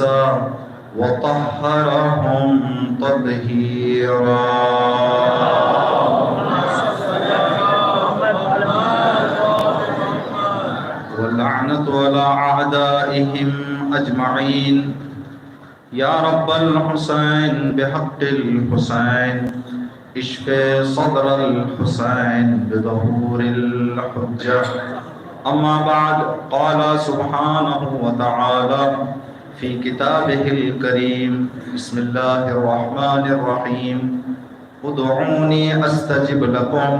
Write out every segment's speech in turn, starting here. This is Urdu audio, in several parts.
موسى وطهرهم تطهيرا. واللعنة على أعدائهم أجمعين. يا رب الحسين بحق الحسين اشف صدر الحسين بظهور الحجة. أما بعد، قال سبحانه وتعالى في كتابه الكريم: بسم الله الرحمن الرحيم ادعوني أستجب لكم.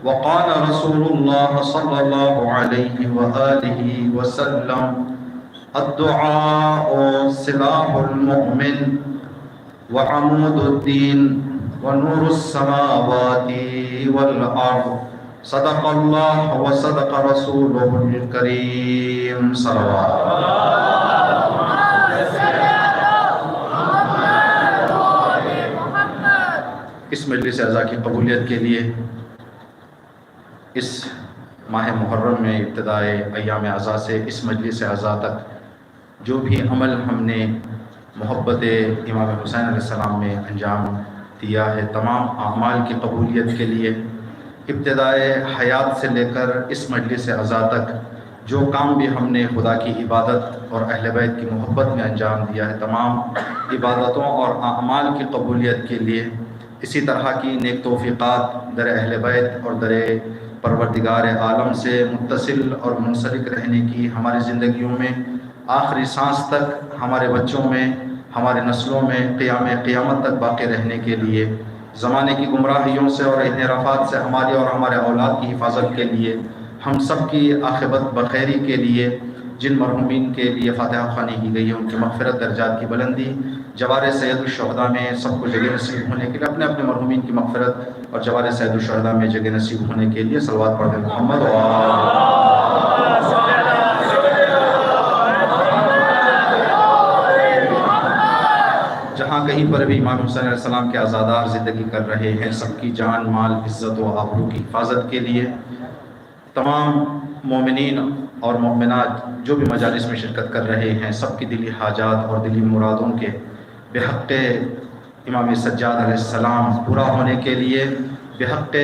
وقال رسول الله صلى الله عليه وآله وسلم: الدعاء سلاح المؤمن وعمود الدين ونور السماوات والأرض. صدق الله وصدق رسوله الكريم. صلوات. اس مجلس اعزا کی قبولیت کے لیے اس ماہ محرم میں ابتدائے ایام اعزا سے اس مجلس اعزا تک جو بھی عمل ہم نے محبت امام حسین علیہ السلام میں انجام دیا ہے، تمام اعمال کی قبولیت کے لیے ابتدائے حیات سے لے کر اس مجلس اعزا تک جو کام بھی ہم نے خدا کی عبادت اور اہل بیت کی محبت میں انجام دیا ہے، تمام عبادتوں اور اعمال کی قبولیت کے لیے اسی طرح کی نیک توفیقات در اہل بیت اور در پروردگار عالم سے متصل اور منسلک رہنے کی ہماری زندگیوں میں آخری سانس تک، ہمارے بچوں میں، ہمارے نسلوں میں قیامت تک باقی رہنے کے لیے، زمانے کی گمراہیوں سے اور انحرافات سے ہماری اور ہمارے اولاد کی حفاظت کے لیے، ہم سب کی عاقبت بخیری کے لیے، جن مرحومین کے لیے فاتحہ خوانی کی گئی ہے ان کی مغفرت، درجات کی بلندی، جوار سید الشہداء میں سب کو جگہ نصیب ہونے کے لیے، اپنے اپنے مرحومین کی مغفرت اور جوار سید الشہداء میں جگہ نصیب ہونے کے لیے صلوات پڑھ دیں محمد جہاں کہیں پر بھی امام حسین علیہ السلام کے عزادار زندگی کر رہے ہیں، سب کی جان، مال، عزت و آبرو کی حفاظت کے لیے تمام مومنین اور مومنات جو بھی مجالس میں شرکت کر رہے ہیں، سب کی دلی حاجات اور دلی مرادوں کے بحق امام سجاد علیہ السلام پورا ہونے کے لیے، بحق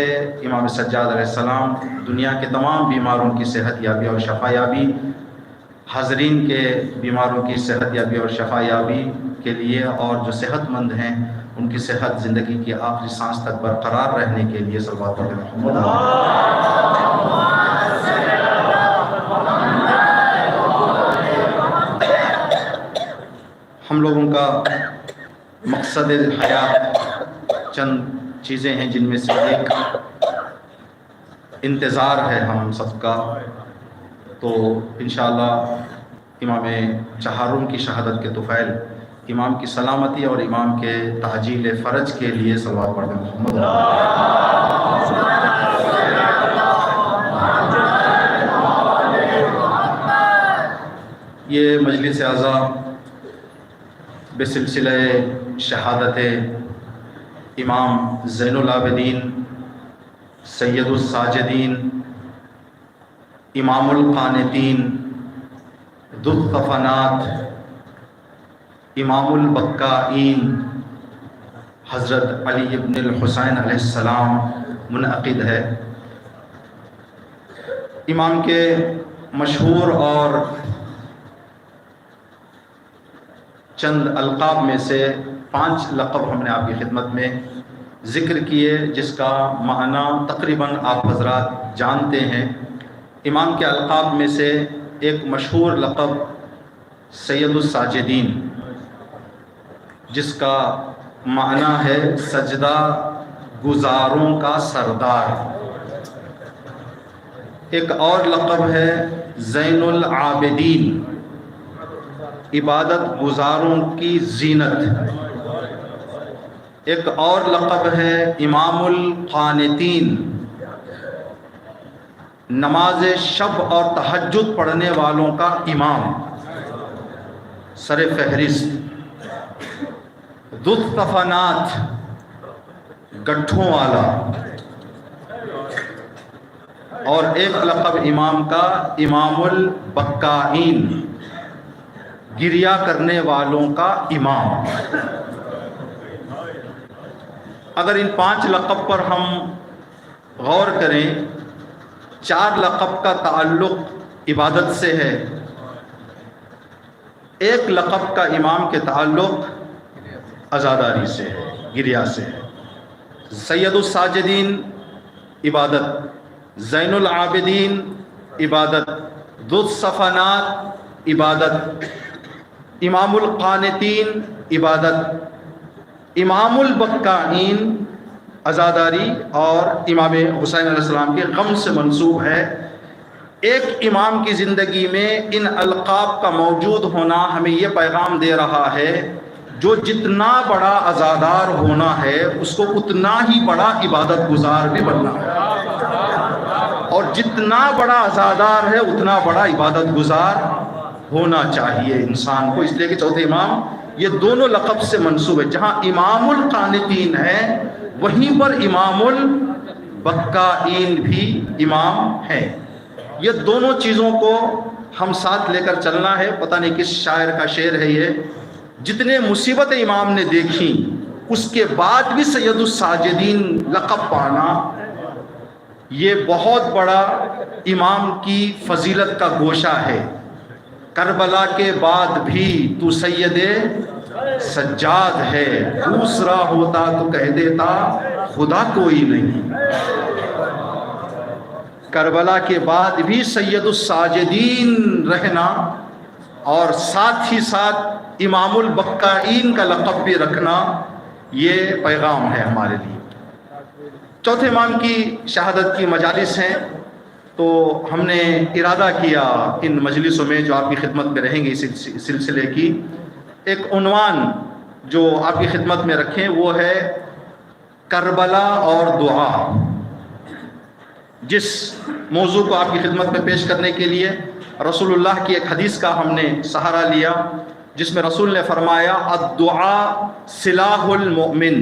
امام سجاد علیہ السلام دنیا کے تمام بیماروں کی صحت یابی اور شفا یابی، حاضرین کے بیماروں کی صحت یابی اور شفا یابی کے لیے، اور جو صحت مند ہیں ان کی صحت زندگی کی آخری سانس تک برقرار رہنے کے لیے صلوات پڑھیں محمد. ہم لوگوں کا مقصد حیات چند چیزیں ہیں، جن میں سے ایک انتظار ہے ہم سب کا. تو انشاءاللہ امام چہارم کی شہادت کے طفیل، امام کی سلامتی اور امام کے تعجیل فرج کے لیے صلوات پڑھیں محمد. یہ مجلس اعزا بسلسلہ شہادت امام زین العابدین، سید الساجدین، امام القانتین، ذو الطفنات، امام البکائین حضرت علی ابن الحسین علیہ السلام منعقد ہے. امام کے مشہور اور چند القاب میں سے 5 لقب ہم نے آپ کی خدمت میں ذکر کیے، جس کا معنی تقریباً آپ حضرات جانتے ہیں. امام کے القاب میں سے ایک مشہور لقب سید الساجدین، جس کا معنی ہے سجدہ گزاروں کا سردار. ایک اور لقب ہے زین العابدین، عبادت گزاروں کی زینت. ایک اور لقب ہے امام القانتین، نماز شب اور تہجد پڑھنے والوں کا امام، سر فہرست. ذو الطفنات، گٹھوں والا. اور ایک لقب امام کا امام البکائین، گریا کرنے والوں کا امام۔ اگر ان 5 لقب پر ہم غور کریں، 4 لقب کا تعلق عبادت سے ہے، 1 لقب کا امام کے تعلق عزاداری سے ہے، گریا سے ہے۔ سید الساجدین عبادت، زین العابدین عبادت، ذو الصفنات عبادت، امام القانتین عبادت، امام البکائین عزاداری، اور امام حسین علیہ السلام کے غم سے منسوب ہے۔ ایک امام کی زندگی میں ان القاب کا موجود ہونا ہمیں یہ پیغام دے رہا ہے، جو جتنا بڑا عزادار ہونا ہے اس کو اتنا ہی بڑا عبادت گزار بھی بننا ہے، اور جتنا بڑا عزادار ہے اتنا بڑا عبادت گزار ہونا چاہیے انسان کو۔ اس لیے کہ چوتھے امام یہ دونوں لقب سے منسوب ہے۔ جہاں امام القانتین ہے وہیں پر امام البکائین بھی امام ہے۔ یہ دونوں چیزوں کو ہم ساتھ لے کر چلنا ہے۔ پتہ نہیں کس شاعر کا شعر ہے یہ، جتنے مصیبت امام نے دیکھی اس کے بعد بھی سید الساجدین لقب پانا، یہ بہت بڑا امام کی فضیلت کا گوشہ ہے۔ کربلا کے بعد بھی تو سید سجاد ہے، دوسرا ہوتا تو کہہ دیتا خدا کوئی نہیں۔ کربلا کے بعد بھی سید الساجدین رہنا اور ساتھ ہی ساتھ امام البکائین کا لقب بھی رکھنا، یہ پیغام ہے ہمارے لیے۔ چوتھے امام کی شہادت کی مجالس ہیں، تو ہم نے ارادہ کیا ان مجلسوں میں جو آپ کی خدمت میں رہیں گے اس سلسلے کی، ایک عنوان جو آپ کی خدمت میں رکھیں، وہ ہے کربلا اور دعا۔ جس موضوع کو آپ کی خدمت میں پیش کرنے کے لیے رسول اللہ کی ایک حدیث کا ہم نے سہارا لیا، جس میں رسول نے فرمایا الدعاء سلاح المؤمن،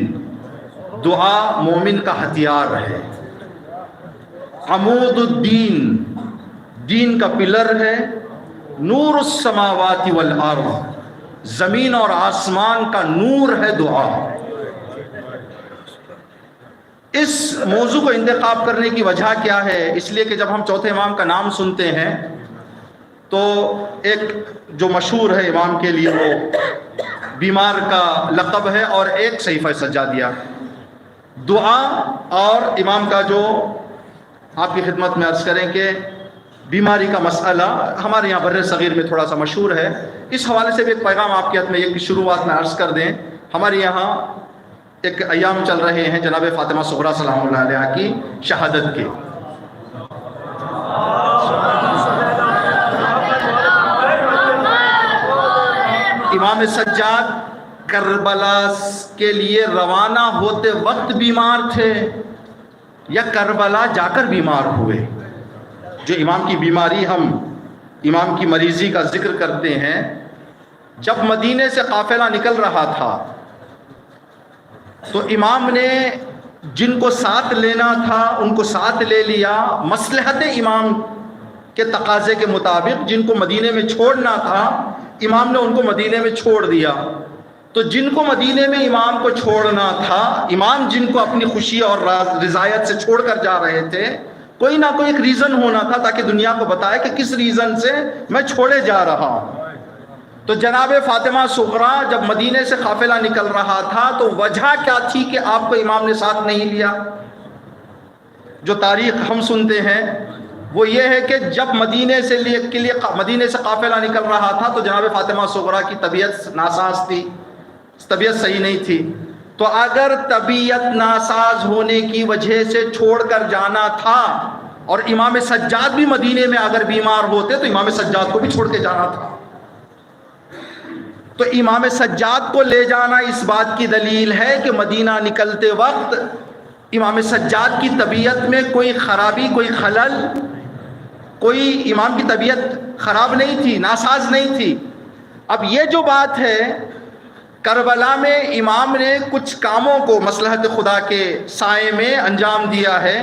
دعا مومن کا ہتھیار ہے، عمود الدین، دین کا پلر ہے، نور السماوات والارض، زمین اور آسمان کا نور ہے دعا۔ اس موضوع کو انتخاب کرنے کی وجہ کیا ہے؟ اس لیے کہ جب ہم چوتھے امام کا نام سنتے ہیں تو ایک جو مشہور ہے امام کے لیے وہ بیمار کا لقب ہے، اور ایک صحیفہ سجادیہ۔ دعا اور امام کا جو آپ کی خدمت میں عرض کریں کہ بیماری کا مسئلہ ہمارے یہاں بر صغیر میں تھوڑا سا مشہور ہے۔ اس حوالے سے بھی ایک پیغام آپ کے ہاتھ میں ایک شروعات میں عرض کر دیں۔ ہمارے یہاں ایک ایام چل رہے ہیں جناب فاطمہ صغریٰ سلام اللہ علیہ کی شہادت کے۔ امام سجاد کربلا کے لیے روانہ ہوتے وقت بیمار تھے یا کربلا جا کر بیمار ہوئے؟ جو امام کی بیماری، ہم امام کی مریضی کا ذکر کرتے ہیں، جب مدینے سے قافلہ نکل رہا تھا تو امام نے جن کو ساتھ لینا تھا ان کو ساتھ لے لیا، مصلحت امام کے تقاضے کے مطابق جن کو مدینے میں چھوڑنا تھا امام نے ان کو مدینے میں چھوڑ دیا۔ تو جن کو مدینے میں امام کو چھوڑنا تھا، امام جن کو اپنی خوشی اور رضایت سے چھوڑ کر جا رہے تھے، کوئی نہ کوئی ایک ریزن ہونا تھا تاکہ دنیا کو بتائے کہ کس ریزن سے میں چھوڑے جا رہا ہوں۔ تو جناب فاطمہ صغریٰ جب مدینے سے قافلہ نکل رہا تھا تو وجہ کیا تھی کہ آپ کو امام نے ساتھ نہیں لیا؟ جو تاریخ ہم سنتے ہیں وہ یہ ہے کہ جب مدینے سے قافلہ نکل رہا تھا تو جناب فاطمہ صغریٰ کی طبیعت ناساز تھی، طبیعت صحیح نہیں تھی۔ تو اگر طبیعت ناساز ہونے کی وجہ سے چھوڑ کر جانا تھا اور امام سجاد بھی مدینے میں اگر بیمار ہوتے تو امام سجاد کو بھی چھوڑ کے جانا تھا۔ تو امام سجاد کو لے جانا اس بات کی دلیل ہے کہ مدینہ نکلتے وقت امام سجاد کی طبیعت میں کوئی خرابی، کوئی خلل، کوئی امام کی طبیعت خراب نہیں تھی، ناساز نہیں تھی۔ اب یہ جو بات ہے، کربلا میں امام نے کچھ کاموں کو مصلحت خدا کے سائے میں انجام دیا ہے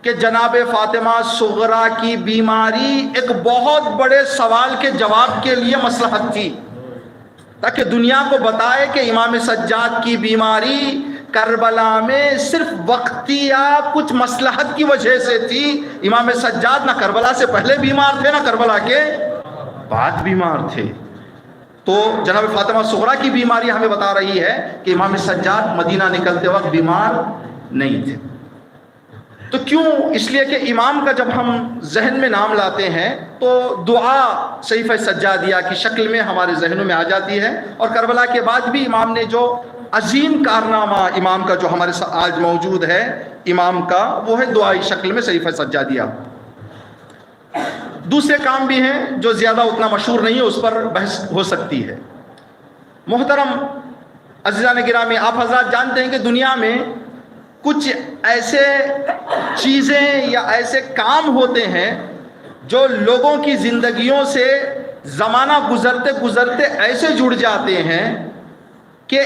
کہ جناب فاطمہ صغریٰ کی بیماری ایک بہت بڑے سوال کے جواب کے لیے مصلحت تھی۔ تاکہ دنیا کو بتائے کہ امام سجاد کی بیماری کربلا میں صرف وقتی یا کچھ مصلحت کی وجہ سے تھی۔ امام سجاد نہ کربلا سے پہلے بیمار تھے نہ کربلا کے بعد بیمار تھے۔ تو جناب فاطمہ صغریٰ کی بیماری ہمیں بتا رہی ہے کہ امام سجاد مدینہ نکلتے وقت بیمار نہیں تھے۔ تو کیوں؟ اس لیے کہ امام کا جب ہم ذہن میں نام لاتے ہیں تو دعا صحیفہ سجادیہ کی شکل میں ہمارے ذہنوں میں آ جاتی ہے، اور کربلا کے بعد بھی امام نے جو عظیم کارنامہ امام کا جو ہمارے ساتھ آج موجود ہے امام کا، وہ ہے دعائی شکل میں صحیفہ سجادیہ۔ دوسرے کام بھی ہیں جو زیادہ اتنا مشہور نہیں ہے، اس پر بحث ہو سکتی ہے۔ محترم عزیزان گرامی، آپ حضرات جانتے ہیں کہ دنیا میں کچھ ایسے چیزیں یا ایسے کام ہوتے ہیں جو لوگوں کی زندگیوں سے زمانہ گزرتے گزرتے ایسے جڑ جاتے ہیں کہ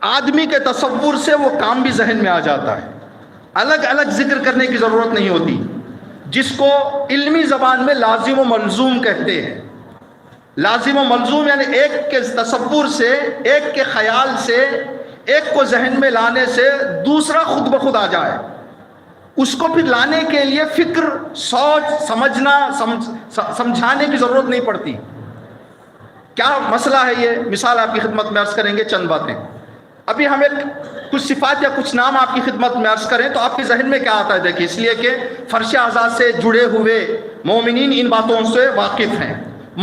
آدمی کے تصور سے وہ کام بھی ذہن میں آ جاتا ہے، الگ الگ ذکر کرنے کی ضرورت نہیں ہوتی، جس کو علمی زبان میں لازم و ملزوم کہتے ہیں۔ لازم و ملزوم یعنی ایک کے تصور سے، ایک کے خیال سے، ایک کو ذہن میں لانے سے دوسرا خود بخود آ جائے، اس کو پھر لانے کے لیے فکر، سوچ، سمجھنا، سمجھانے کی ضرورت نہیں پڑتی۔ کیا مسئلہ ہے یہ؟ مثال آپ کی خدمت میں عرض کریں گے چند باتیں۔ ابھی ہمیں کچھ صفات یا کچھ نام آپ کی خدمت میں عرض کریں تو آپ کے ذہن میں کیا آتا ہے؟ دیکھیں، اس لیے کہ فرش اعضاء سے جڑے ہوئے مومنین ان باتوں سے واقف ہیں۔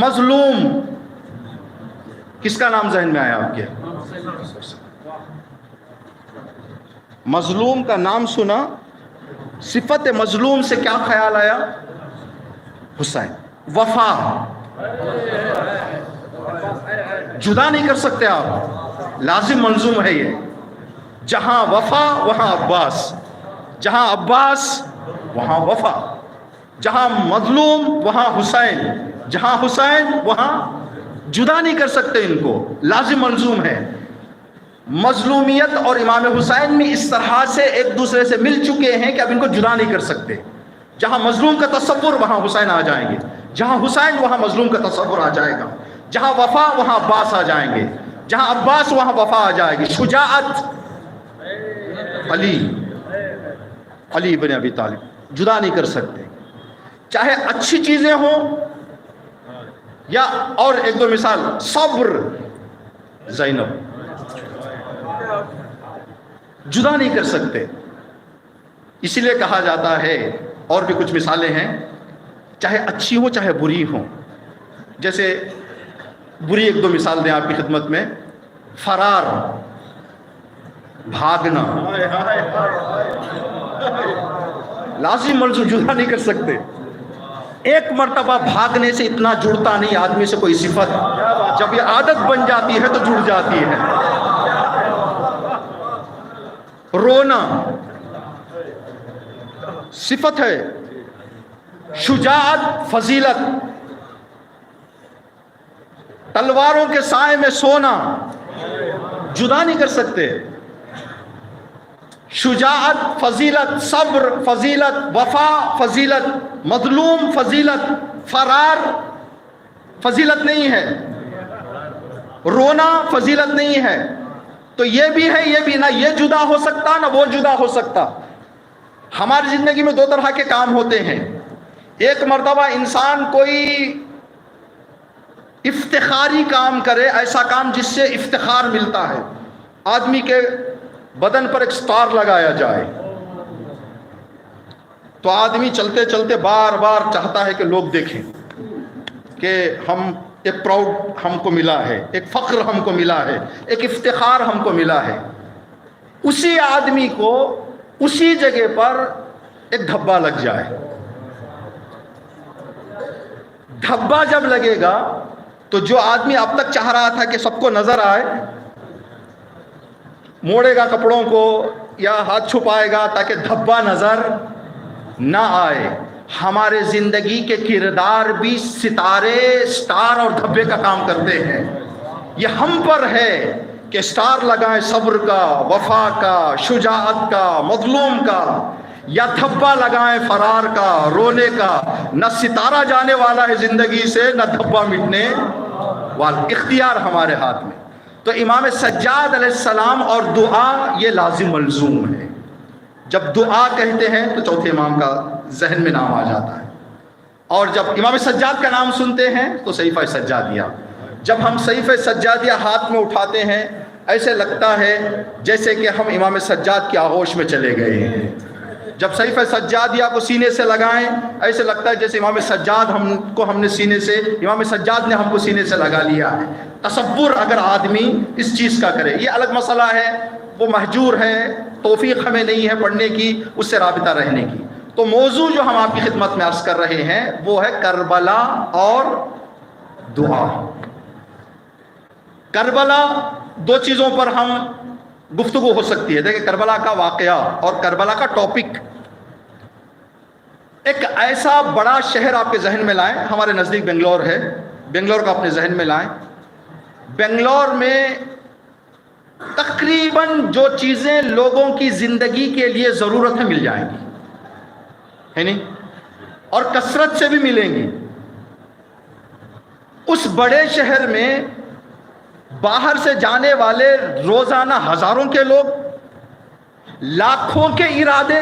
مظلوم، کس کا نام ذہن میں آیا آپ کے؟ مظلوم کا نام سنا، صفت مظلوم سے کیا خیال آیا؟ حسین۔ وفا، جدا نہیں کر سکتے آپ، لازم ملزوم ہے یہ۔ جہاں وفا وہاں عباس، جہاں عباس وہاں وفا، جہاں مظلوم وہاں حسین، جہاں حسین وہاں جدا نہیں کر سکتے، ان کو لازم ملزوم ہے۔ مظلومیت اور امام حسین میں اس طرح سے ایک دوسرے سے مل چکے ہیں کہ اب ان کو جدا نہیں کر سکتے۔ جہاں مظلوم کا تصور وہاں حسین آ جائیں گے، جہاں حسین وہاں مظلوم کا تصور آ جائے گا، جہاں وفا وہاں عباس آ جائیں گے، جہاں عباس وہاں وفا آ جائے گی۔ شجاعت، علی بن ابی طالب، جدا نہیں کر سکتے، چاہے اچھی چیزیں ہوں یا اور ایک دو مثال، صبر، زینب، جدا نہیں کر سکتے۔ اسی لیے کہا جاتا ہے، اور بھی کچھ مثالیں ہیں، چاہے اچھی ہو چاہے بری ہو۔ جیسے بری ایک دو مثال دیں آپ کی خدمت میں، فرار، بھاگنا، لازم ملزوم، جدا نہیں کر سکتے۔ ایک مرتبہ بھاگنے سے اتنا جڑتا نہیں آدمی سے کوئی صفت، جب یہ عادت بن جاتی ہے تو جڑ جاتی ہے۔ رونا صفت ہے، شجاعت فضیلت، تلواروں کے سائے میں سونا، جدا نہیں کر سکتے۔ شجاعت فضیلت، صبر فضیلت، وفا فضیلت، مظلوم فضیلت، فرار فضیلت نہیں ہے، رونا فضیلت نہیں ہے۔ تو یہ بھی ہے، یہ بھی، نہ یہ جدا ہو سکتا نہ وہ جدا ہو سکتا۔ ہماری زندگی میں دو طرح کے کام ہوتے ہیں۔ ایک مرتبہ انسان کوئی افتخاری کام کرے، ایسا کام جس سے افتخار ملتا ہے، آدمی کے بدن پر ایک سٹار لگایا جائے تو آدمی چلتے چلتے بار بار چاہتا ہے کہ لوگ دیکھیں کہ ہم ایک پراؤڈ ہم کو ملا ہے، ایک فخر ہم کو ملا ہے، ایک افتخار ہم کو ملا ہے۔ اسی آدمی کو اسی جگہ پر ایک دھبا لگ جائے، دھبا جب لگے گا تو جو آدمی اب تک چاہ رہا تھا کہ سب کو نظر آئے، موڑے گا کپڑوں کو یا ہاتھ چھپائے گا تاکہ دھبا نظر نہ آئے۔ ہمارے زندگی کے کردار بھی ستارے، سٹار اور دھبے کا کام کرتے ہیں۔ یہ ہم پر ہے کہ سٹار لگائیں صبر کا، وفا کا، شجاعت کا، مظلوم کا، یا دھبا لگائیں فرار کا، رونے کا۔ نہ ستارہ جانے والا ہے زندگی سے، نہ دھبا مٹنے اختیار ہمارے ہاتھ میں. تو امام سجاد علیہ السلام اور دعا یہ لازم ملزوم ہے. جب دعا کہتے ہیں تو چوتھے امام کا ذہن میں نام آ جاتا ہے، اور جب امام سجاد کا نام سنتے ہیں تو صحیفہ سجادیہ. جب ہم صحیفہ سجادیہ ہاتھ میں اٹھاتے ہیں ایسے لگتا ہے جیسے کہ ہم امام سجاد کی آغوش میں چلے گئے ہیں. جب صحیفہ سجادیہ کو سینے سے لگائیں ایسے لگتا ہے جیسے امام سجاد ہم نے سینے سے، امام سجاد نے ہم کو سینے سے لگا لیا ہے. تصور اگر آدمی اس چیز کا کرے، یہ الگ مسئلہ ہے، وہ مہجور ہے، توفیق ہمیں نہیں ہے پڑھنے کی، اس سے رابطہ رہنے کی. تو موضوع جو ہم آپ کی خدمت میں عرض کر رہے ہیں وہ ہے کربلا اور دعا. کربلا دو چیزوں پر ہم گفتگو ہو سکتی ہے. دیکھیں کربلا کا واقعہ اور کربلا کا ٹاپک. ایک ایسا بڑا شہر آپ کے ذہن میں لائیں، ہمارے نزدیک بنگلور ہے، بنگلور کو اپنے ذہن میں لائیں. بنگلور میں تقریباً جو چیزیں لوگوں کی زندگی کے لیے ضرورت ہے مل جائیں گی، ہے نہیں؟ اور کثرت سے بھی ملیں گی. اس بڑے شہر میں باہر سے جانے والے روزانہ ہزاروں کے لوگ، لاکھوں کے ارادے،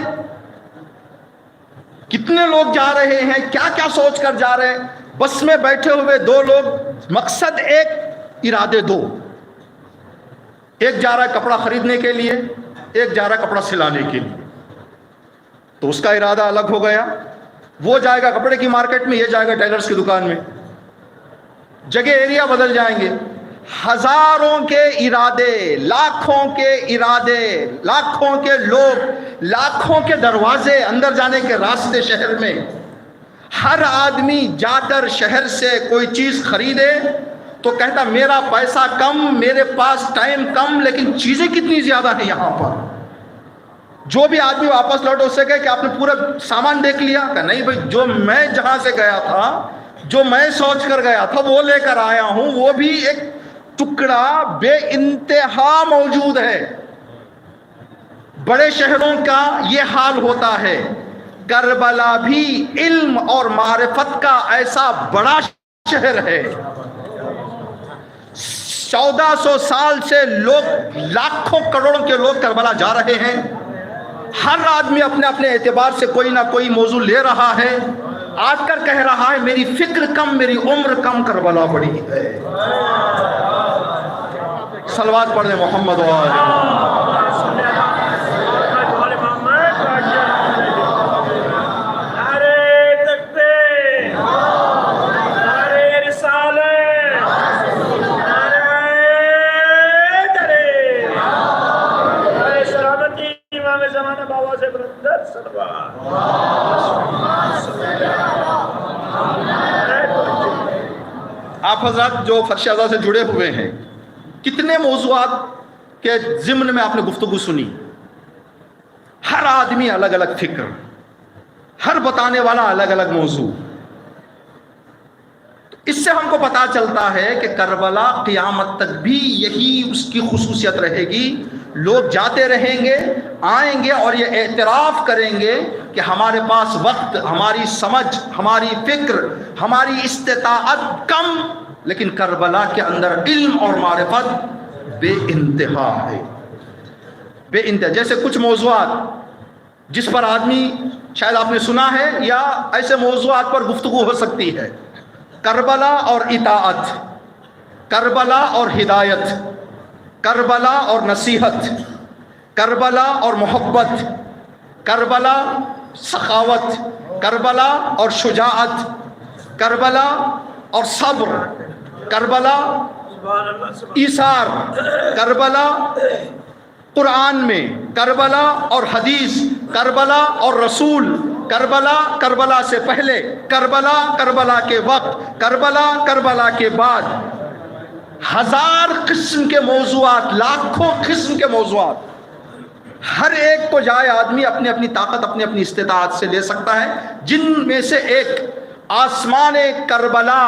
کتنے لوگ جا رہے ہیں، کیا کیا سوچ کر جا رہے ہیں. بس میں بیٹھے ہوئے دو لوگ، مقصد ایک، ارادے دو. ایک جا رہا ہے کپڑا خریدنے کے لیے، ایک جا رہا ہے کپڑا سلانے کے لیے. تو اس کا ارادہ الگ ہو گیا، وہ جائے گا کپڑے کی مارکیٹ میں، یہ جائے گا ٹیلرز کی دکان میں. جگہ ایریا بدل جائیں گے. ہزاروں کے ارادے، لاکھوں کے ارادے، لاکھوں کے لوگ، لاکھوں کے دروازے، اندر جانے کے راستے شہر میں. ہر آدمی جا کر شہر سے کوئی چیز خریدے تو کہتا میرا پیسہ کم، میرے پاس ٹائم کم، لیکن چیزیں کتنی زیادہ ہیں یہاں پر. جو بھی آدمی واپس لوٹ اس سے کہے کہ آپ نے پورا سامان دیکھ لیا؟ کہ نہیں بھائی، جو میں جہاں سے گیا تھا، جو میں سوچ کر گیا تھا وہ لے کر آیا ہوں. وہ بھی ایک ٹکڑا بے انتہا موجود ہے. بڑے شہروں کا یہ حال ہوتا ہے. کربلا بھی علم اور معرفت کا ایسا بڑا شہر ہے. 1400 سال سے لوگ، لاکھوں کروڑوں کے لوگ کربلا جا رہے ہیں. ہر آدمی اپنے اپنے اعتبار سے کوئی نہ کوئی موضوع لے رہا ہے، آ کر کہہ رہا ہے میری فکر کم، میری عمر کم، کربلا بڑی ہے. صلوات پڑھ دیں محمد و آلہ محمد. آپ حضرات جو فرش اعضاء سے جڑے ہوئے ہیں، کتنے موضوعات کے ضمن میں آپ نے گفتگو سنی. ہر آدمی الگ الگ فکر، ہر بتانے والا الگ الگ موضوع. اس سے ہم کو پتا چلتا ہے کہ کربلا قیامت تک بھی یہی اس کی خصوصیت رہے گی. لوگ جاتے رہیں گے، آئیں گے اور یہ اعتراف کریں گے کہ ہمارے پاس وقت، ہماری سمجھ، ہماری فکر، ہماری استطاعت کم، لیکن کربلا کے اندر علم اور معرفت بے انتہا ہے. بے انتہا. جیسے کچھ موضوعات جس پر آدمی شاید آپ نے سنا ہے، یا ایسے موضوعات پر گفتگو ہو سکتی ہے. کربلا اور اطاعت، کربلا اور ہدایت، کربلا اور نصیحت، کربلا اور محبت، کربلا سخاوت، کربلا اور شجاعت، کربلا اور صبر، کربلا ایثار، کربلا قرآن میں، کربلا اور حدیث، کربلا اور رسول، کربلا کربلا سے پہلے، کربلا کربلا کے وقت، کربلا کربلا کے بعد. ہزار قسم کے موضوعات، لاکھوں قسم کے موضوعات. ہر ایک کو جائے آدمی اپنی اپنی طاقت، اپنی اپنی استطاعت سے لے سکتا ہے. جن میں سے ایک آسمان کربلا،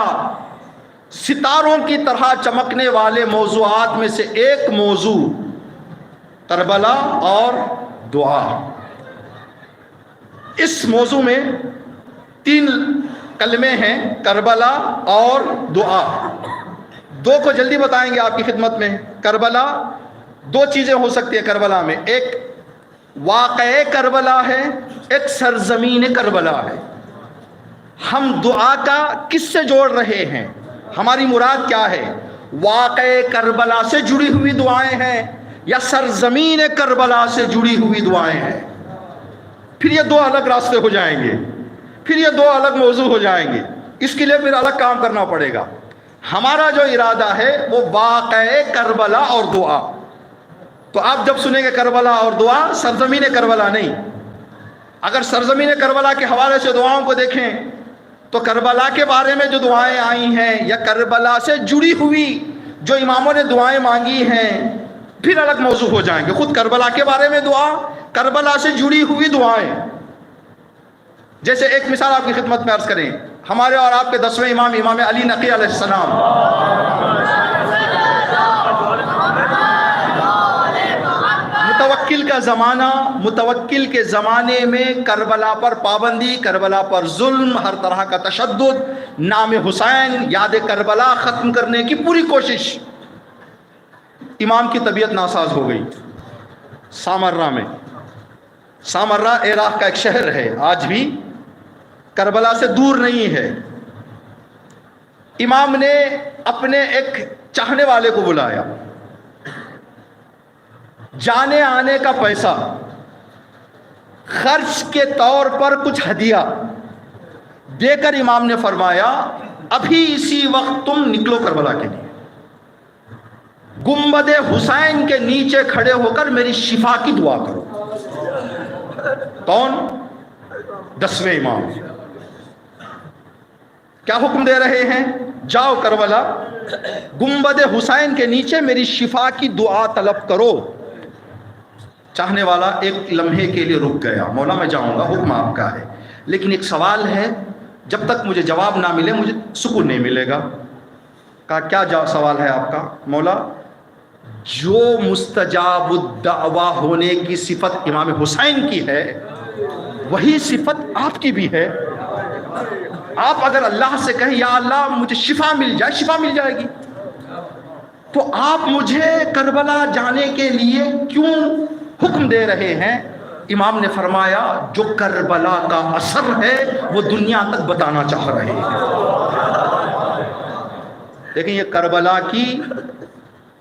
ستاروں کی طرح چمکنے والے موضوعات میں سے ایک موضوع کربلا اور دعا. اس موضوع میں 3 کلمے ہیں، کربلا اور دعا. دو کو جلدی بتائیں گے آپ کی خدمت میں. کربلا دو چیزیں ہو سکتی ہیں کربلا میں، ایک واقعہ کربلا ہے، ایک سرزمین کربلا ہے. ہم دعا کا کس سے جوڑ رہے ہیں؟ ہماری مراد کیا ہے؟ واقعہ کربلا سے جڑی ہوئی دعائیں ہیں یا سرزمین کربلا سے جڑی ہوئی دعائیں ہیں؟ پھر یہ دو الگ راستے ہو جائیں گے، پھر یہ دو الگ موضوع ہو جائیں گے. اس کے لیے پھر الگ کام کرنا پڑے گا. ہمارا جو ارادہ ہے وہ واقعہ کربلا اور دعا. تو آپ جب سنیں گے کربلا اور دعا، سرزمین کربلا نہیں. اگر سرزمین کربلا کے حوالے سے دعاؤں کو دیکھیں تو کربلا کے بارے میں جو دعائیں آئی ہیں یا کربلا سے جڑی ہوئی جو اماموں نے دعائیں مانگی ہیں پھر الگ موضوع ہو جائیں گے. خود کربلا کے بارے میں دعا، کربلا سے جڑی ہوئی دعائیں. جیسے ایک مثال آپ کی خدمت میں عرض کریں، ہمارے اور آپ کے 10ویں امام امام علی نقی علیہ السلام، متوکل کا زمانہ، متوکل کے زمانے میں کربلا پر پابندی، کربلا پر ظلم، ہر طرح کا تشدد، نام حسین، یاد کربلا ختم کرنے کی پوری کوشش. امام کی طبیعت ناساز ہو گئی سامرہ میں. سامرہ عراق کا ایک شہر ہے، آج بھی کربلا سے دور نہیں ہے. امام نے اپنے ایک چاہنے والے کو بلایا، جانے آنے کا پیسہ، خرچ کے طور پر کچھ ہدیہ دے کر امام نے فرمایا ابھی اسی وقت تم نکلو کربلا کے لیے، گنبد حسین کے نیچے کھڑے ہو کر میری شفا کی دعا کرو. کون؟ 10ویں امام. کیا حکم دے رہے ہیں؟ جاؤ کربلا، گنبد حسین کے نیچے میری شفا کی دعا طلب کرو. چاہنے والا ایک لمحے کے لیے رک گیا، مولا میں جاؤں گا، حکم آپ کا ہے، لیکن ایک سوال ہے، جب تک مجھے جواب نہ ملے مجھے سکون نہیں ملے گا. کہا کیا سوال ہے آپ کا؟ مولا، جو مستجاب الدعویٰ ہونے کی صفت امام حسین کی ہے وہی صفت آپ کی بھی ہے. آپ اگر اللہ سے کہیں یا اللہ مجھے شفا مل جائے، شفا مل جائے گی. تو آپ مجھے کربلا جانے کے لیے کیوں حکم دے رہے ہیں؟ امام نے فرمایا جو کربلا کا اثر ہے وہ دنیا تک بتانا چاہ رہے ہیں. دیکھیں یہ کربلا کی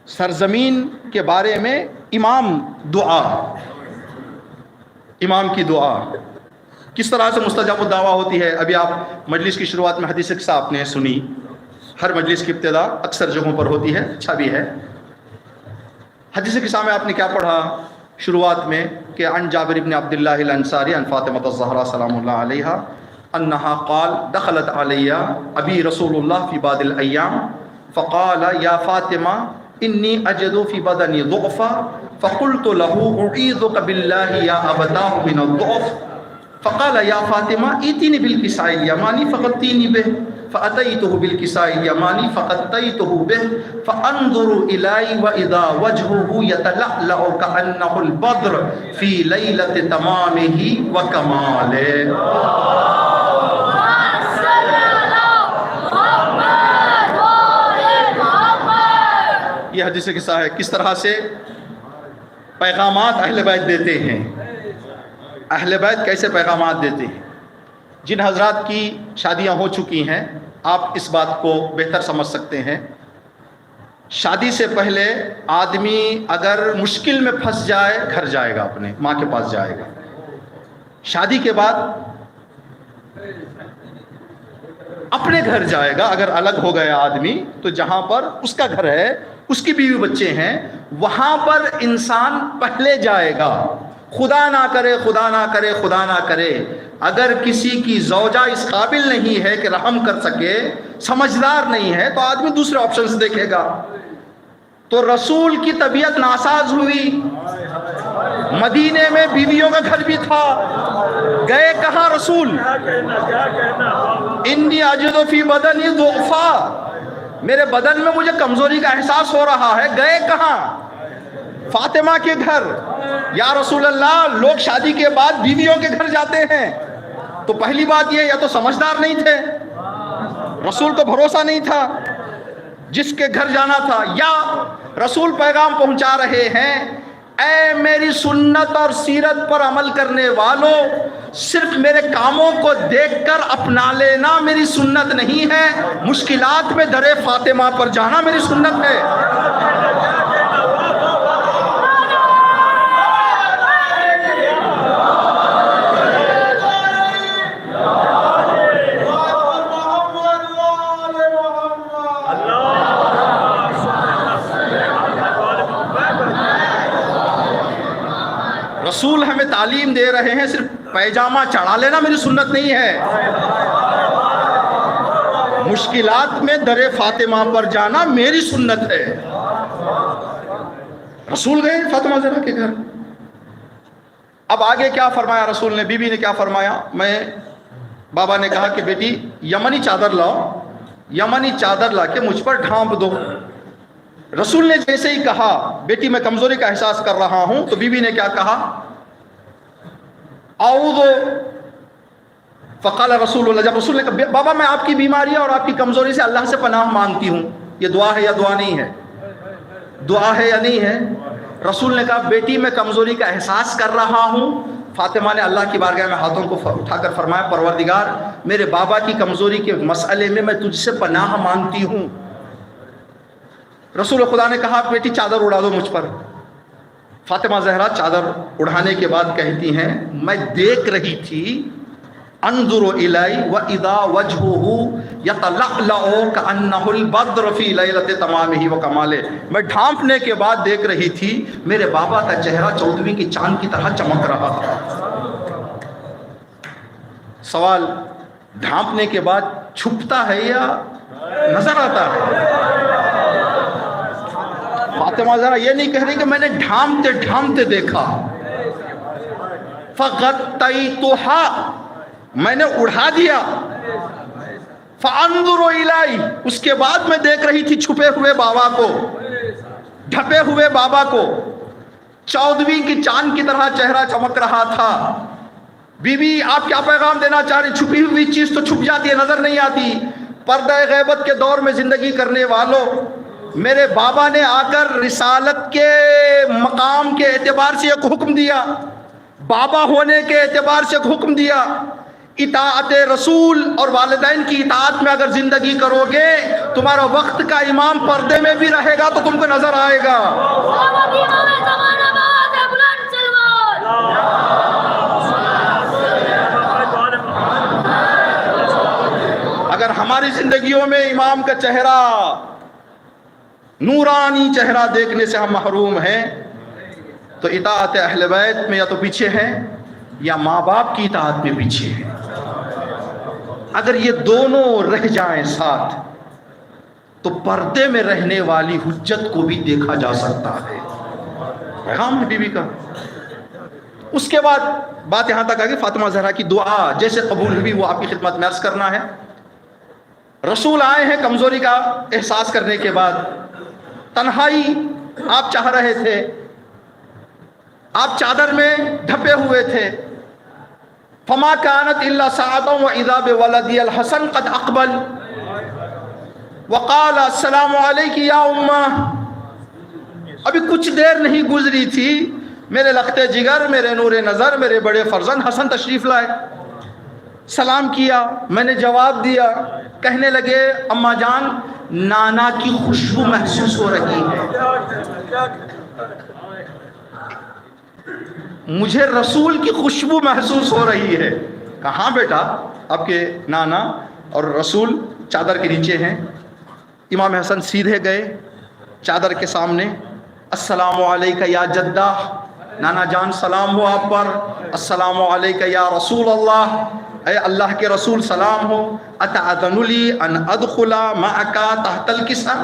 سرزمین کے بارے میں امام دعا، امام کی دعا کس طرح سے مستجاب الدعویٰ ہوتی ہے. ابھی آپ مجلس کی شروعات میں حدیث قصہ آپ نے سنی، ہر مجلس کی ابتدا اکثر جگہوں پر ہوتی ہے، اچھا بھی ہے. حدیث قصہ میں آپ نے کیا پڑھا شروعات میں کہ عن جابر بن عبداللہ الانصاری عن فاطمہ الزہرا سلام اللہ علیہا انہا قال دخلت علی ابی رسول اللہ فی بعض الایام فقال یا فاطمہ انی اجد فی بدنی ضعفا فقلت له اعیذک باللہ یا ابتاه من الضعف فقال یا فاطمہ ایتینی بالکساء الیمانی فغطینی به فأتيته بالكساء اليماني فغطيته به فأنظر إلي وإذا وجهه يتلألأ كأنه البدر في ليلة تمامه وكماله. یہ حدیث قصہ ہے کس طرح سے پیغامات اہل بیت دیتے ہیں. اہل بیت کیسے پیغامات دیتے ہیں. جن حضرات کی شادیاں ہو چکی ہیں آپ اس بات کو بہتر سمجھ سکتے ہیں. شادی سے پہلے آدمی اگر مشکل میں پھنس جائے گھر جائے گا، اپنے ماں کے پاس جائے گا. شادی کے بعد اپنے گھر جائے گا. اگر الگ ہو گیا آدمی تو جہاں پر اس کا گھر ہے، اس کی بیوی بچے ہیں، وہاں پر انسان پہلے جائے گا. خدا نہ کرے، خدا نہ کرے، خدا نہ کرے اگر کسی کی زوجہ اس قابل نہیں ہے کہ رحم کر سکے، سمجھدار نہیں ہے، تو آدمی دوسرے آپشنز دیکھے گا. تو رسول کی طبیعت ناساز ہوئی. مدینے میں بیویوں کا گھر بھی تھا، گئے کہاں رسول؟ انی اجد فی بدنی ضعفا، میرے بدن میں مجھے کمزوری کا احساس ہو رہا ہے. گئے کہاں؟ فاطمہ کے گھر. یا رسول اللہ، لوگ شادی کے بعد بیویوں کے گھر جاتے ہیں. تو پہلی بات یہ، یا تو سمجھدار نہیں تھے، رسول کو بھروسہ نہیں تھا، جس کے گھر جانا تھا، یا رسول پیغام پہنچا رہے ہیں اے میری سنت اور سیرت پر عمل کرنے والوں، صرف میرے کاموں کو دیکھ کر اپنا لینا میری سنت نہیں ہے، مشکلات میں در فاطمہ پر جانا میری سنت ہے۔ رسول ہمیں تعلیم دے رہے ہیں صرف پیجامہ چڑھا لینا میری سنت نہیں ہے، مشکلات میں در فاطمہ پر جانا میری سنت ہے۔ رسول گئے فاطمہ زہرا کے گھر، اب آگے کیا فرمایا رسول نے، بی بی نے کیا فرمایا، بابا نے کہا کہ بیٹی یمنی چادر لاؤ، یمنی چادر لا کے مجھ پر ڈھانپ دو۔ رسول نے جیسے ہی کہا بیٹی میں کمزوری کا احساس کر رہا ہوں، تو بی بی نے کیا کہا، اعوذ، فقال رسول اللہ، جب رسول نے کہا بابا میں آپ کی بیماری اور آپ کی کمزوری سے اللہ سے پناہ مانگتی ہوں، یہ دعا ہے یا دعا نہیں ہے، دعا ہے یا نہیں ہے؟ رسول نے کہا بیٹی میں کمزوری کا احساس کر رہا ہوں۔ فاطمہ نے اللہ کی بارگاہ میں ہاتھوں کو اٹھا کر فرمایا پروردگار میرے بابا کی کمزوری کے مسئلے میں تجھ سے پناہ مانگتی ہوں۔ رسول خدا نے کہا بیٹی چادر اڑا دو مجھ پر۔ فاطمہ زہرا چادر اڑانے کے بعد کہتی ہیں میں دیکھ رہی تھی انظر الی واذا وجهه یتلألأ کأنه البدر فی لیلۃ تمامہ وکمالہ، میں ڈھانپنے کے بعد دیکھ رہی تھی میرے بابا کا چہرہ 14ویں کی چاند کی طرح چمک رہا تھا۔ سوال، ڈھانپنے کے بعد چھپتا ہے یا نظر آتا ہے؟ فاطمہ زہرا یہ نہیں کہہ رہی کہ میں نے ڈھانپتے ڈھانپتے دیکھا، فغطیتها، میں نے اڑا دیا، فانظر الی، اس کے بعد میں دیکھ رہی تھی چھپے ہوئے بابا کو، ڈھپے ہوئے بابا کو، 14ویں کی چاند کی طرح چہرہ چمک رہا تھا۔ بی بی آپ کیا پیغام دینا چاہ رہی؟ چھپی ہوئی چیز تو چھپ جاتی ہے، نظر نہیں آتی۔ پردہ غیبت کے دور میں زندگی کرنے والوں، میرے بابا نے آ کر رسالت کے مقام کے اعتبار سے ایک حکم دیا، بابا ہونے کے اعتبار سے ایک حکم دیا، اطاعت رسول اور والدین کی اطاعت میں اگر زندگی کرو گے تمہارا وقت کا امام پردے میں بھی رہے گا تو تم کو نظر آئے گا۔ اگر ہماری زندگیوں میں امام کا چہرہ، نورانی چہرہ دیکھنے سے ہم محروم ہیں تو اطاعت اہل بیت میں یا تو پیچھے ہیں یا ماں باپ کی اطاعت میں پیچھے ہیں۔ اگر یہ دونوں رہ جائیں ساتھ تو پردے میں رہنے والی حجت کو بھی دیکھا جا سکتا ہے۔ پیغام ہے بی بی کا۔ اس کے بعد بات یہاں تک آ گئی فاطمہ زہرا کی دعا جیسے قبول ہوئی وہ آپ کی خدمت میں عرض کرنا ہے۔ رسول آئے ہیں کمزوری کا احساس کرنے کے بعد، تنہائی آپ چاہ رہے تھے، آپ چادر میں ڈھپے ہوئے تھے۔ فما كانت الا ساعة واذا بولدي الحسن قد اقبل وقال السلام عليك يا امه، ابھی کچھ دیر نہیں گزری تھی میرے لخت جگر، میرے نور نظر، میرے بڑے فرزند حسن تشریف لائے۔ سلام کیا، میں نے جواب دیا، کہنے لگے اماں جان نانا کی خوشبو محسوس ہو رہی ہے، مجھے رسول کی خوشبو محسوس ہو رہی ہے۔ کہاں بیٹا؟ آپ کے نانا اور رسول چادر کے نیچے ہیں۔ امام حسن سیدھے گئے چادر کے سامنے، السلام علیکہ یا جدہ، نانا جان سلام ہو آپ پر، السلام علیکہ یا رسول اللہ، اے اللہ کے رسول سلام ہو، اتأذن لی ان ادخل معک تحت الکساء،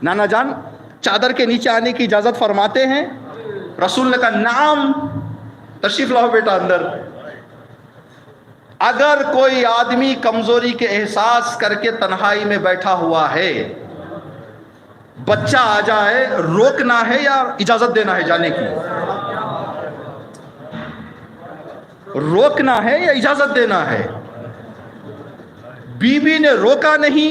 نانا جان چادر کے نیچے آنے کی اجازت فرماتے ہیں؟ رسول نے کہا نعم، تشریف لاؤ بیٹا اندر۔ اگر کوئی آدمی کمزوری کے احساس کر کے تنہائی میں بیٹھا ہوا ہے، بچہ آ جائے، روکنا ہے یا اجازت دینا ہے جانے کی؟ روکنا ہے یا اجازت دینا ہے؟ بی بی نے روکا نہیں،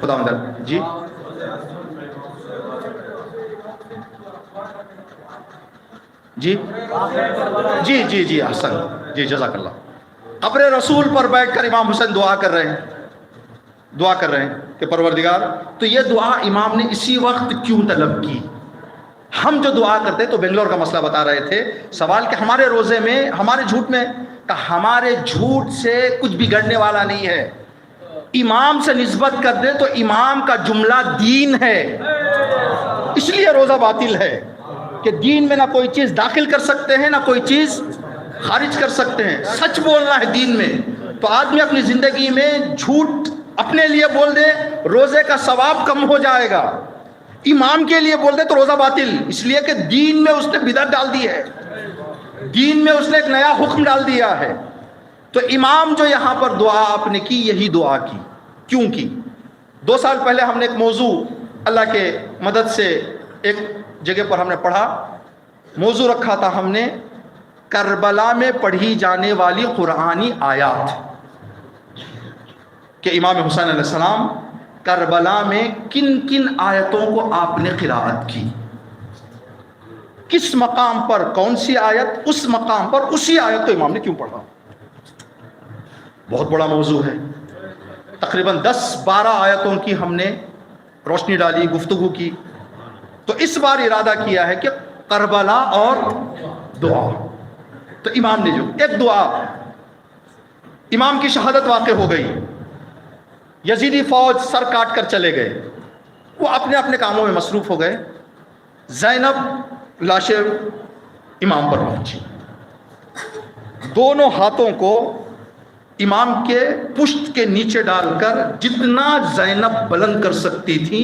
خدا مدد جی جی جی جی جی احسن جی جزاک اللہ. قبر رسول پر بیٹھ کر امام حسین دعا کر رہے ہیں کہ پروردگار. تو یہ دعا امام نے اسی وقت کیوں طلب کی؟ ہم جو دعا کرتے تو بنگلور کا مسئلہ بتا رہے تھے سوال کہ ہمارے روزے میں ہمارے جھوٹ میں ہمارے جھوٹ سے کچھ بگڑنے والا نہیں ہے. امام سے نسبت کر دے تو امام کا جملہ دین ہے، اس لیے روزہ باطل ہے کہ دین میں نہ کوئی چیز داخل کر سکتے ہیں نہ کوئی چیز خارج کر سکتے ہیں. سچ بولنا ہے دین میں. تو آدمی اپنی زندگی میں جھوٹ اپنے لیے بول دے روزے کا ثواب کم ہو جائے گا، امام کے لیے بول دے تو روزہ باطل، اس لیے کہ دین میں اس نے بدعت ڈال دی ہے، دین میں اس نے ایک نیا حکم ڈال دیا ہے. تو امام جو یہاں پر دعا آپ نے کی، یہی دعا کی. کیوں کی؟ 2 سال پہلے ہم نے ایک موضوع اللہ کے مدد سے ایک جگہ پر ہم نے پڑھا. موضوع رکھا تھا ہم نے کربلا میں پڑھی جانے والی قرآنی آیات، کہ امام حسین علیہ السلام کربلا میں کن کن آیتوں کو آپ نے قرأت کی، کس مقام پر کون سی آیت، اس مقام پر اسی آیت کو امام نے کیوں پڑھا. بہت بڑا موضوع ہے. تقریباً 10-12 آیتوں کی ہم نے روشنی ڈالی، گفتگو کی. تو اس بار ارادہ کیا ہے کہ کربلا اور دعا. تو امام نے جو ایک دعا، امام کی شہادت واقع ہو گئی، یزیدی فوج سر کاٹ کر چلے گئے، وہ اپنے اپنے کاموں میں مصروف ہو گئے. زینب لاشیں امام پر پہنچی، دونوں ہاتھوں کو امام کے پشت کے نیچے ڈال کر جتنا زینب بلند کر سکتی تھی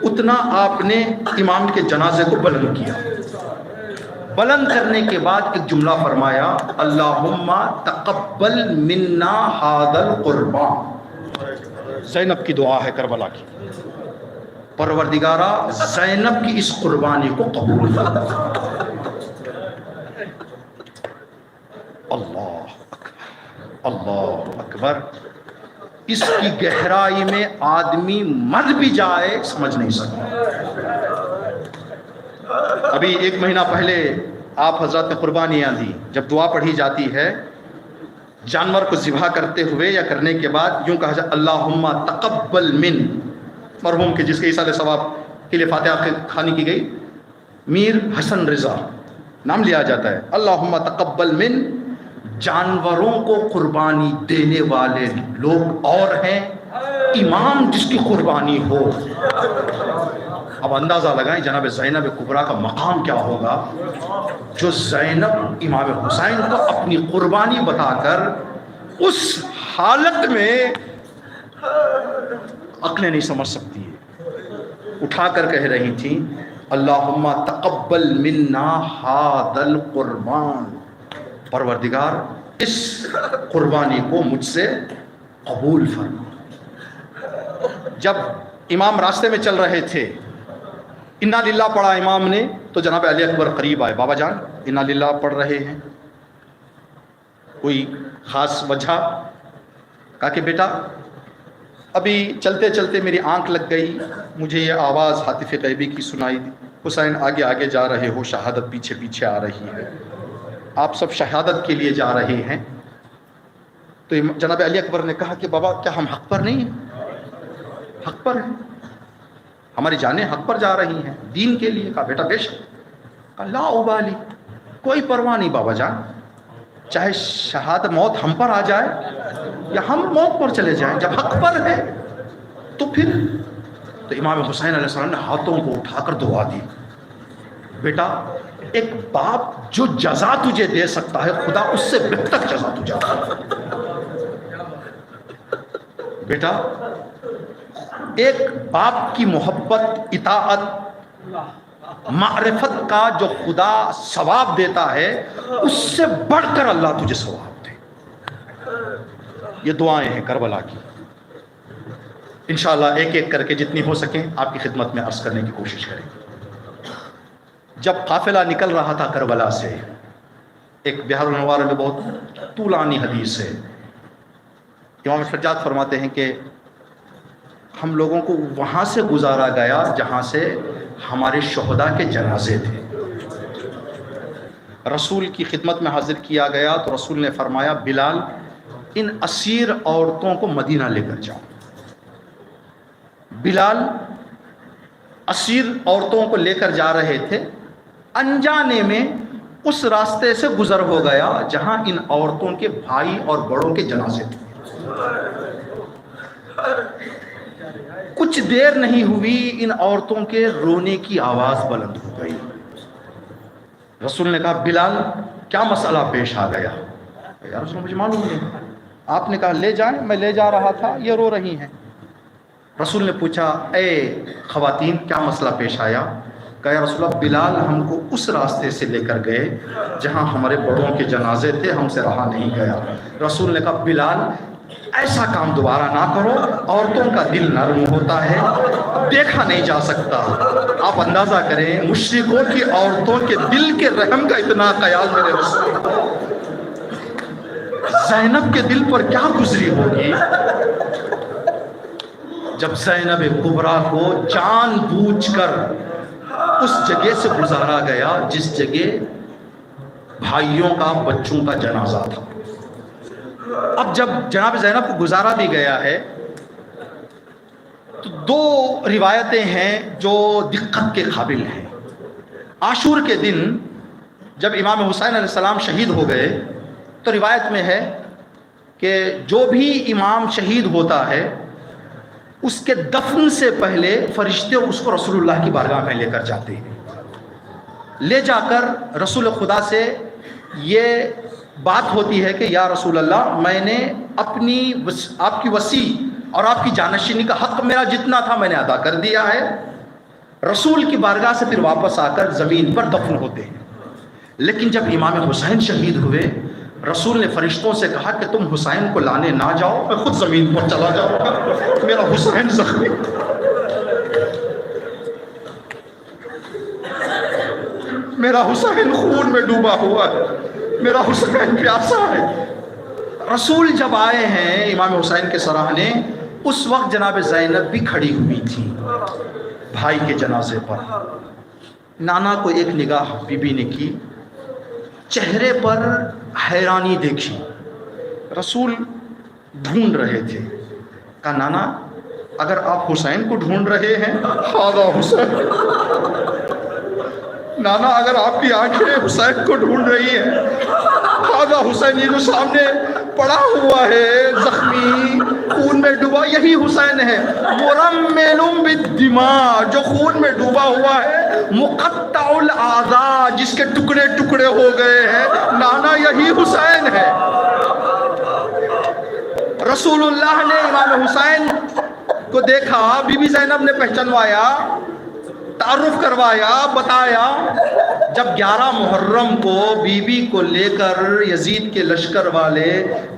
اتنا آپ نے امام کے جنازے کو بلند کیا. بلند کرنے کے بعد ایک جملہ فرمایا، اللہم تقبل منا ھذا القربان. زینب کی دعا ہے کربلا کی، پروردگارا زینب کی اس قربانی کو قبول فرما. اللہ اکبر. اس کی گہرائی میں آدمی مر بھی جائے سمجھ نہیں سکتا. ابھی 1 مہینہ پہلے آپ حضرات نے قربانیاں دی. جب دعا پڑھی جاتی ہے جانور کو ذبح کرتے ہوئے یا کرنے کے بعد یوں کہا جائے اللہم تقبل من مرحوم کے جس کے ایصال ثواب کے لیے فاتحہ خوانی کی گئی، میر حسن رضا نام لیا جاتا ہے. اللہم تقبل من، جانوروں کو قربانی دینے والے لوگ اور ہیں، امام جس کی قربانی ہو. اب اندازہ لگائیں جناب زینب کبریٰ کا مقام کیا ہوگا، جو زینب امام حسین کو اپنی قربانی بتا کر اس حالت میں عقلیں نہیں سمجھ سکتی ہے، اٹھا کر کہہ رہی تھیں اللہم تقبل منا ھذا القربان. پروردگار اس قربانی کو مجھ سے قبول فرما. جب امام راستے میں چل رہے تھے انا للہ پڑھا امام نے تو جناب علی اکبر قریب آئے، بابا جان انا للہ پڑھ رہے ہیں، کوئی خاص وجہ؟ کہا کہ بیٹا ابھی چلتے چلتے میری آنکھ لگ گئی، مجھے یہ آواز ہاتف غیبی کی سنائی دی، حسین آگے آگے جا رہے ہو، شہادت پیچھے پیچھے آ رہی ہے، آپ سب شہادت کے لیے جا رہے ہیں. تو جناب علی اکبر نے کہا کہ بابا کیا ہم حق پر نہیں ہیں؟ حق پر ہیں، ہماری جانیں حق پر جا رہی ہیں دین کے لیے. کہا بیٹا بے شک. کہا لا ابالی، کوئی پرواہ نہیں بابا جان، چاہے شہادت موت ہم پر آ جائے یا ہم موت پر چلے جائیں، جب حق پر ہے تو پھر. تو امام حسین علیہ السلام نے ہاتھوں کو اٹھا کر دعا دی، بیٹا ایک باپ جو جزا تجھے دے سکتا ہے خدا اس سے بہتر جزا تجھے دے. بیٹا ایک باپ کی محبت، اطاعت، معرفت کا جو خدا ثواب دیتا ہے اس سے بڑھ کر اللہ تجھے ثواب دے. یہ دعائیں ہیں کربلا کی. انشاءاللہ ایک ایک کر کے جتنی ہو سکیں آپ کی خدمت میں عرض کرنے کی کوشش کریں. جب قافلہ نکل رہا تھا کربلا سے، ایک بحر الانوار میں بہت طولانی حدیث ہے، امام سجاد فرماتے ہیں کہ ہم لوگوں کو وہاں سے گزارا گیا جہاں سے ہمارے شہداء کے جنازے تھے. رسول کی خدمت میں حاضر کیا گیا تو رسول نے فرمایا بلال ان اسیر عورتوں کو مدینہ لے کر جاؤ. بلال اسیر عورتوں کو لے کر جا رہے تھے، انجانے میں اس راستے سے گزر ہو گیا جہاں ان عورتوں کے بھائی اور بڑوں کے جنازے تھے. کچھ دیر نہیں ہوئی ان عورتوں کے رونے کی آواز بلند ہو گئی. رسول نے کہا بلال کیا مسئلہ پیش آ گیا؟ یا رسول اللہ مجھے معلوم نہیں. آپ نے کہا لے جائیں، میں لے جا رہا تھا، یہ رو رہی ہیں. رسول نے پوچھا اے خواتین کیا مسئلہ پیش آیا؟ کہا یا رسول اللہ بلال ہم کو اس راستے سے لے کر گئے جہاں ہمارے بڑوں کے جنازے تھے، ہم سے رہا نہیں گیا. رسول نے کہا بلال ایسا کام دوبارہ نہ کرو، عورتوں کا دل نرم ہوتا ہے، دیکھا نہیں جا سکتا. آپ اندازہ کریں مشرکوں کی عورتوں کے دل کے رحم کا اتنا خیال میرے رسول، زینب کے دل پر کیا گزری ہوگی جب زینب کبریٰ کو جان بوجھ کر اس جگہ سے گزارا گیا جس جگہ بھائیوں کا بچوں کا جنازہ تھا. اب جب جناب زینب کو گزارا بھی گیا ہے تو دو روایتیں ہیں جو دقت کے قابل ہیں. عاشور کے دن جب امام حسین علیہ السلام شہید ہو گئے تو روایت میں ہے کہ جو بھی امام شہید ہوتا ہے اس کے دفن سے پہلے فرشتے اس کو رسول اللہ کی بارگاہ میں لے کر جاتے ہیں. لے جا کر رسول خدا سے یہ بات ہوتی ہے کہ یا رسول اللہ میں نے آپ کی وصی اور آپ کی جانشینی کا حق میرا جتنا تھا میں نے ادا کر دیا ہے. رسول کی بارگاہ سے پھر واپس آ کر زمین پر دفن ہوتے ہیں. لیکن جب امام حسین شہید ہوئے رسول نے فرشتوں سے کہا کہ تم حسین کو لانے نہ جاؤ، میں خود زمین پر چلا جاؤں گا، میرا حسین زخمی، میرا حسین خون میں ڈوبا ہوا ہے، میرا حسین پیاسا ہے. رسول جب آئے ہیں امام حسین کے سراہنے، اس وقت جناب زینب بھی کھڑی ہوئی تھی بھائی کے جنازے پر. نانا کو ایک نگاہ بی بی نے کی، چہرے پر حیرانی دیکھی. رسول ڈھونڈ رہے تھے. کہا نانا اگر آپ حسین کو ڈھونڈ رہے ہیں ہاذا حسین، نانا اگر آپ کی آنکھیں حسین کو ڈھونڈ رہی ہیں ہاذا حسین، یہ جو سامنے پڑا ہوا ہے زخمی خون میں ڈوبا یہی حسین ہے. مرمل بالدماء، جو خون میں ڈوبا ہوا ہے، مقطع الاعضاء، جس کے ٹکڑے ٹکڑے ہو گئے ہیں، نانا یہی حسین ہے. رسول اللہ نے امام حسین کو دیکھا، بی بی زینب نے پہچانوایا، تعارف کروایا، بتایا. جب 11 محرم کو بی بی کو لے کر یزید کے لشکر والے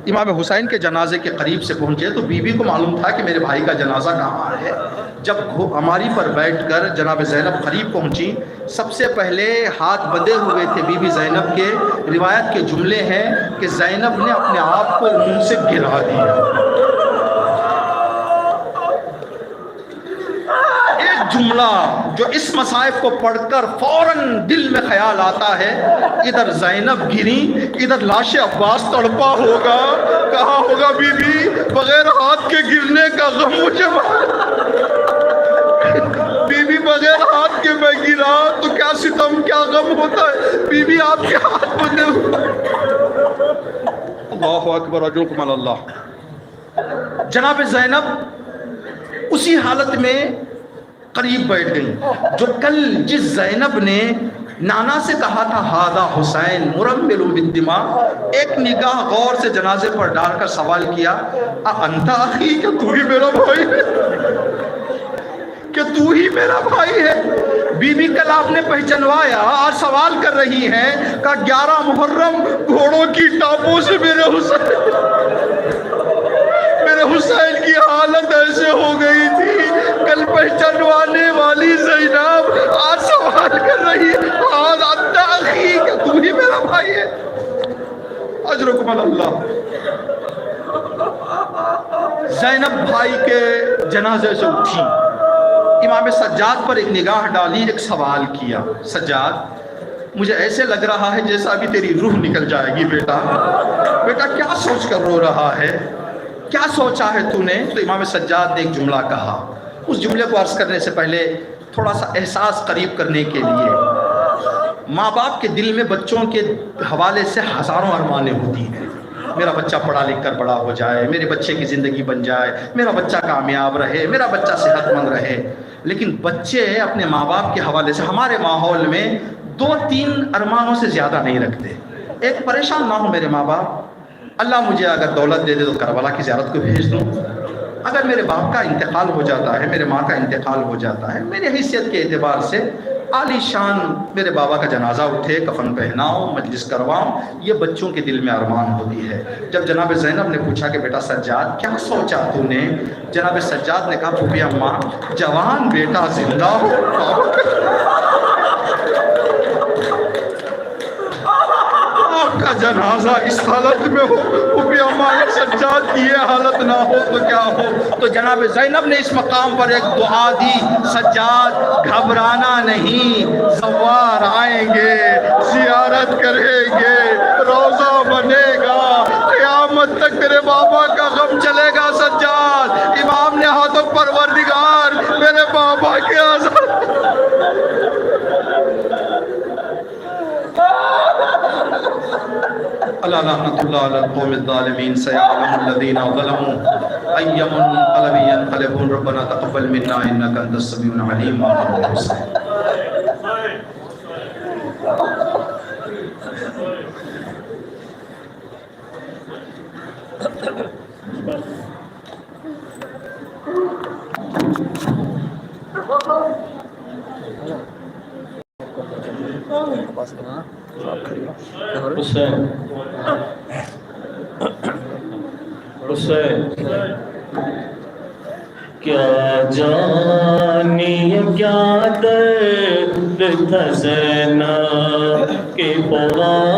امام حسین کے جنازے کے قریب سے پہنچے تو بی بی کو معلوم تھا کہ میرے بھائی کا جنازہ کہاں ہے. جب ہماری پر بیٹھ کر جناب زینب قریب پہنچی، سب سے پہلے ہاتھ بندھے ہوئے تھے بی بی زینب کے. روایت کے جملے ہیں کہ زینب نے اپنے آپ کو منہ سے گرا دیا. جملہ جو اس مصائب کو پڑھ کر فوراً دل میں خیال آتا ہے، ادھر زینب گری، ادھر لاش عباس تڑپا ہوگا. کہا ہوگا بی بی بغیر ہاتھ کے گرنے کا غم مجھے، بی بی بغیر ہاتھ کے میں گرا تو کیا ستم کیا غم ہوتا ہے. بی بی آپ کے ہاتھ بندھے ہوئے. اللہ اکبر، اجرکم اللہ. جناب زینب اسی حالت میں قریب بیٹھ گئی جو کل جس زینب نے نانا سے کہا تھا ہاذا حسین مرمل بالدماء. ایک نگاہ غور سے جنازے پر ڈال کر سوال کیا انت اخی، کہ تو ہی میرا بھائی ہے، کہ تو ہی میرا بھائی ہے. بی بی کل آپ نے پہچانوایا، آج سوال کر رہی ہیں کہ 11 محرم گھوڑوں کی ٹاپوں سے میرے حسین کی حالت ایسے ہو گئی تھی. کل پہچانوانے والی زینب آج سوال کر رہی ہے آج انت اخی، کہ تو ہی میرا بھائی ہے. اجرکم اللہ. زینب بھائی کے جنازے سے اٹھی، امام سجاد پر ایک نگاہ ڈالی، ایک سوال کیا، سجاد مجھے ایسے لگ رہا ہے جیسا ابھی تیری روح نکل جائے گی بیٹا، بیٹا کیا سوچ کر رو رہا ہے، کیا سوچا ہے تو نے؟ تو امام سجاد نے ایک جملہ کہا، اس جملے کو عرض کرنے سے پہلے تھوڑا سا احساس قریب کرنے کے لیے، ماں باپ کے دل میں بچوں کے حوالے سے ہزاروں ارمانیں ہوتی ہیں، میرا بچہ پڑھا لکھ کر بڑا ہو جائے، میرے بچے کی زندگی بن جائے، میرا بچہ کامیاب رہے، میرا بچہ صحت مند رہے، لیکن بچے اپنے ماں باپ کے حوالے سے ہمارے ماحول میں 2-3 ارمانوں سے زیادہ نہیں رکھتے۔ ایک، پریشان نہ ہو میرے ماں باپ، اللہ مجھے اگر دولت دے دے تو کربلا کی زیارت کو بھیج دوں، اگر میرے باپ کا انتقال ہو جاتا ہے، میرے ماں کا انتقال ہو جاتا ہے، میری حیثیت کے اعتبار سے عالی شان میرے بابا کا جنازہ اٹھے، کفن پہناؤ، مجلس کرواؤں، یہ بچوں کے دل میں ارمان ہوتی ہے۔ جب جناب زینب نے پوچھا کہ بیٹا سجاد کیا سوچا تو نے؟ جناب سجاد نے کہا پھوپھی اماں جوان بیٹا زندہ ہو، آپ کا جنازہ اس حالت میں ہو، پھوپھی اماں سجاد کی یہ حالت نہ ہو تو کیا ہو؟ تو جناب زینب نے اس مقام پر ایک دعا دی، سجاد گھبرانا نہیں، زوار آئیں گے، زیارت کریں گے، روزہ بنے گا، قیامت تک تیرے بابا کا غم چلے گا سجاد۔ امام نے ہاتھوں پروردگار میرے بابا کے عذاب، اللہ لعنت اللہ علی القوم الظالمین، سیعلم الذین ظلموا ای منقلب ینقلبون، ربنا تقبل منا انک انت السمیع العلیم۔ حسین حسین کیا جانی کیا درد تھا زینب کے